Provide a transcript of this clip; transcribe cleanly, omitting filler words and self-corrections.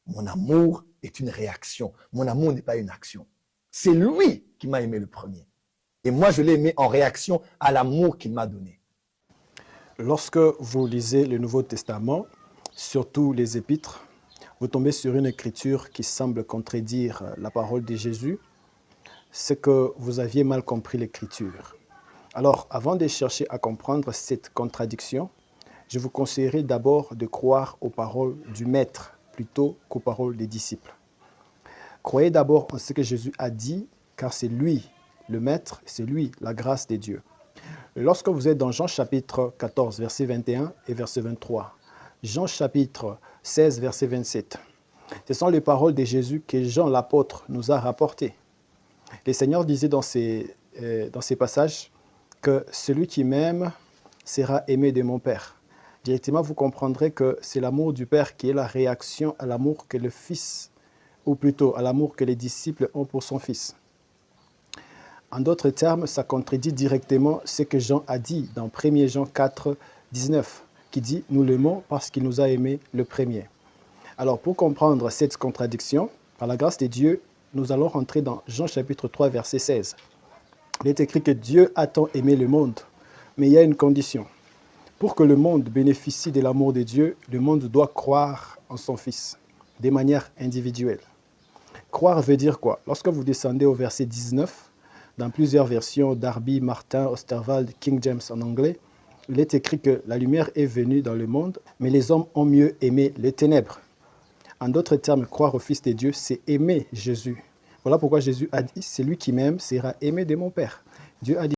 Mon amour est une réaction. Mon amour n'est pas une action. C'est lui qui m'a aimé le premier. Et moi, je l'ai aimé en réaction à l'amour qu'il m'a donné. Lorsque vous lisez le Nouveau Testament, surtout les Épîtres, vous tombez sur une écriture qui semble contredire la parole de Jésus, c'est que vous aviez mal compris l'écriture. Alors, avant de chercher à comprendre cette contradiction, je vous conseillerais d'abord de croire aux paroles du Maître plutôt qu'aux paroles des disciples. Croyez d'abord en ce que Jésus a dit, car c'est lui, le Maître, c'est lui, la grâce de Dieu. Lorsque vous êtes dans Jean chapitre 14, verset 21 et verset 23, Jean chapitre 16, verset 27, ce sont les paroles de Jésus que Jean l'apôtre nous a rapportées. Le Seigneur disait dans ces passages que celui qui m'aime sera aimé de mon Père. Directement, vous comprendrez que c'est l'amour du Père qui est la réaction à l'amour que le Fils, ou plutôt à l'amour que les disciples ont pour son Fils. En d'autres termes, ça contredit directement ce que Jean a dit dans 1 Jean 4, 19, qui dit « Nous l'aimons parce qu'il nous a aimés le premier ». Alors, pour comprendre cette contradiction, par la grâce de Dieu, nous allons rentrer dans Jean chapitre 3, verset 16. Il est écrit que Dieu a tant aimé le monde, mais il y a une condition. Pour que le monde bénéficie de l'amour de Dieu, le monde doit croire en son Fils, de manière individuelle. Croire veut dire quoi? Lorsque vous descendez au verset 19, dans plusieurs versions, Darby, Martin, Osterwald, King James en anglais, il est écrit que la lumière est venue dans le monde, mais les hommes ont mieux aimé les ténèbres. En d'autres termes, croire au Fils de Dieu, c'est aimer Jésus. Voilà pourquoi Jésus a dit, celui qui m'aime sera aimé de mon Père. Dieu a dit